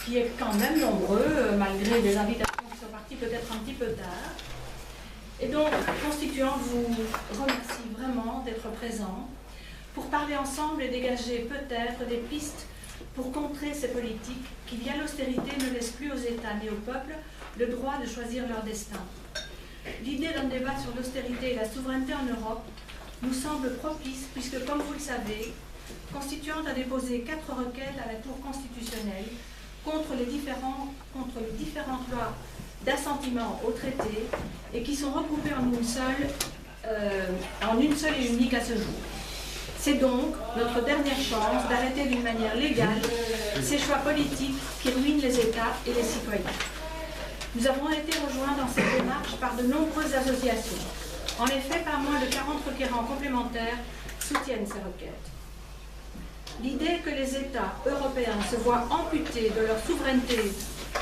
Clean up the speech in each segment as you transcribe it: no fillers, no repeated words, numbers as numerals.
Qui est quand même nombreux, malgré des invitations qui sont parties peut-être un petit peu tard. Et donc, constituant, vous remercie vraiment d'être présent pour parler ensemble et dégager peut-être des pistes pour contrer ces politiques qui, via l'austérité, ne laissent plus aux États ni aux peuples le droit de choisir leur destin. L'idée d'un débat sur l'austérité et la souveraineté en Europe nous semble propice puisque, comme vous le savez, Constituante a déposé 4 requêtes à la Cour constitutionnelle contre les différentes lois d'assentiment au traité et qui sont regroupées en une seule et unique à ce jour. C'est donc notre dernière chance d'arrêter d'une manière légale ces choix politiques qui ruinent les États et les citoyens. Nous avons été rejoints dans cette démarche par de nombreuses associations. En effet, pas moins de 40 requérants complémentaires soutiennent ces requêtes. L'idée que les États européens se voient amputés de leur souveraineté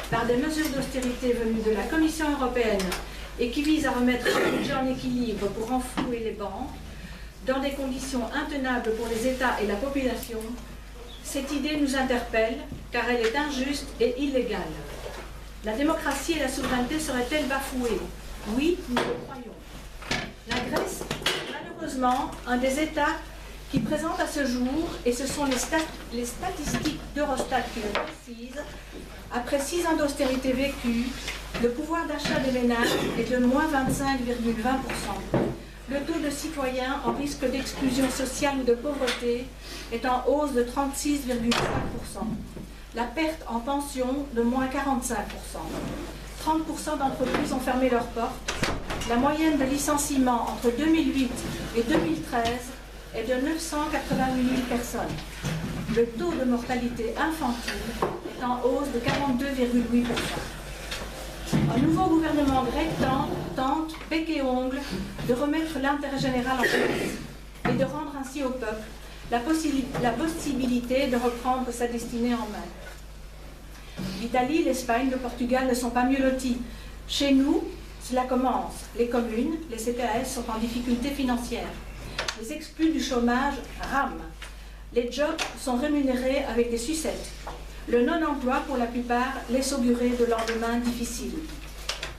par des mesures d'austérité venues de la Commission européenne et qui visent à remettre le budget en équilibre pour renflouer les banques, dans des conditions intenables pour les États et la population, cette idée nous interpelle car elle est injuste et illégale. La démocratie et la souveraineté seraient-elles bafouées? Oui, nous le croyons. La Grèce est malheureusement un des États qui présente à ce jour, et ce sont les statistiques d'Eurostat qui le précisent, après 6 ans d'austérité vécue, le pouvoir d'achat des ménages est de moins 25,20%. Le taux de citoyens en risque d'exclusion sociale ou de pauvreté est en hausse de 36,5%. La perte en pension de moins 45%. 30% d'entreprises ont fermé leurs portes. La moyenne de licenciements entre 2008 et 2013 est de 988 000 personnes. Le taux de mortalité infantile est en hausse de 42,8%. Un nouveau gouvernement grec tente, bec et ongle, de remettre l'intérêt général en cause et de rendre ainsi au peuple la possibilité de reprendre sa destinée en main. L'Italie, l'Espagne, le Portugal ne sont pas mieux lotis. Chez nous, cela commence. Les communes, les CPAS sont en difficulté financière. Les exclus du chômage rament. Les jobs sont rémunérés avec des sucettes. Le non-emploi, pour la plupart, laisse augurer de lendemains difficiles.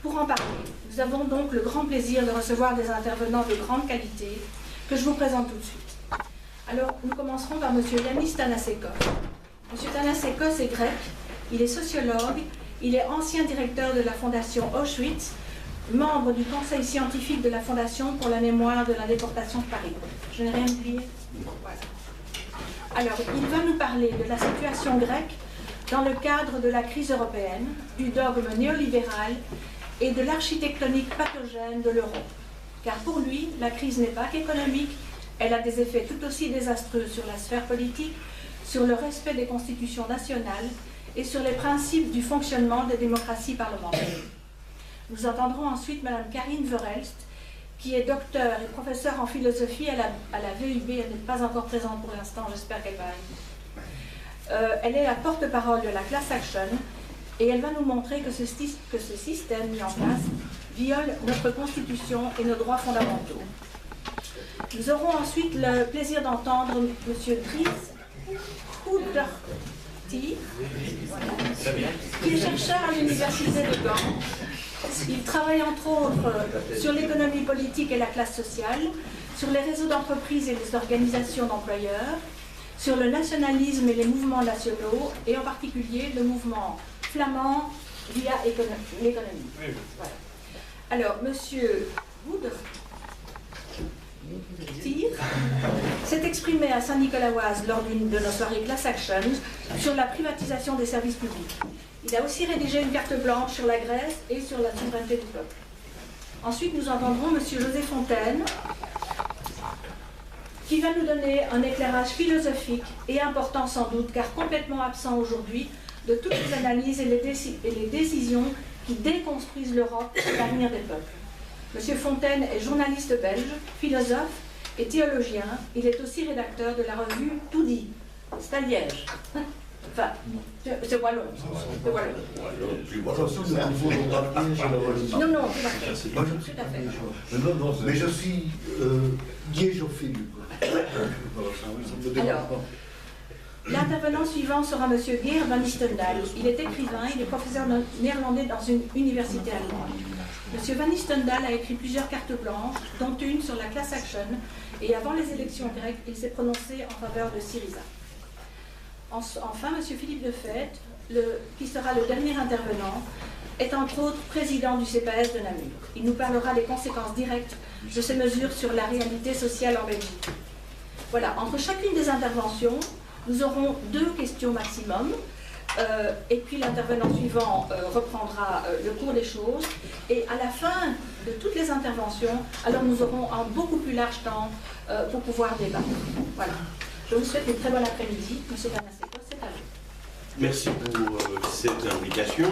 Pour en parler, nous avons donc le grand plaisir de recevoir des intervenants de grande qualité que je vous présente tout de suite. Alors, nous commencerons par M. Yannis Thanassékos. M. Thanassékos est grec, il est sociologue, il est ancien directeur de la Fondation Auschwitz, membre du conseil scientifique de la Fondation pour la mémoire de la déportation de Paris. Je n'ai rien oublié. Voilà. Alors, il va nous parler de la situation grecque dans le cadre de la crise européenne, du dogme néolibéral et de l'architectonique pathogène de l'euro. Car pour lui, la crise n'est pas qu'économique, elle a des effets tout aussi désastreux sur la sphère politique, sur le respect des constitutions nationales et sur les principes du fonctionnement des démocraties parlementaires. Nous entendrons ensuite Mme Karine Verhelst, qui est docteure et professeure en philosophie à la VUB. Elle n'est pas encore présente pour l'instant, j'espère qu'elle va arriver. Elle est la porte-parole de la Class Action et elle va nous montrer que ce système mis en place viole notre Constitution et nos droits fondamentaux. Nous aurons ensuite le plaisir d'entendre M. Dries Kudrti, qui est chercheur à l'Université de Gand. Il travaille entre autres sur l'économie politique et la classe sociale, sur les réseaux d'entreprises et les organisations d'employeurs, sur le nationalisme et les mouvements nationaux, et en particulier le mouvement flamand via l'économie. Voilà. Alors, M. Kudrti s'est exprimé à Saint-Nicolas-Oise lors d'une de nos soirées Class Action sur la privatisation des services publics. Il a aussi rédigé une carte blanche sur la Grèce et sur la souveraineté du peuple. Ensuite, nous entendrons M. José Fontaine, qui va nous donner un éclairage philosophique et important sans doute, car complètement absent aujourd'hui, de toutes les analyses et les décisions qui déconstruisent l'Europe et l'avenir des peuples. Monsieur Fontaine est journaliste belge, philosophe et théologien. Il est aussi rédacteur de la revue Tout dit. C'est à Liège. Enfin, c'est wallon. C'est wallon. Non, non, tout à fait. Tout à fait. Non, mais je suis liégeophile. Alors, l'intervenant suivant sera M. Geert van Nistendal. Il est écrivain, il est professeur néerlandais dans une université allemande. M. van Nistendal a écrit plusieurs cartes blanches, dont une sur la class action, et avant les élections grecques, il s'est prononcé en faveur de Syriza. Enfin, M. Philippe Defette, qui sera le dernier intervenant, est entre autres président du CPS de Namur. Il nous parlera des conséquences directes de ces mesures sur la réalité sociale en Belgique. Voilà, entre chacune des interventions, nous aurons 2 questions maximum, et puis l'intervenant suivant reprendra le cours des choses, et à la fin de toutes les interventions, alors nous aurons un beaucoup plus large temps pour pouvoir débattre. Voilà. Je vous souhaite une très bonne après-midi. Monsieur Van Nistendal, c'est à vous. Merci pour cette invitation.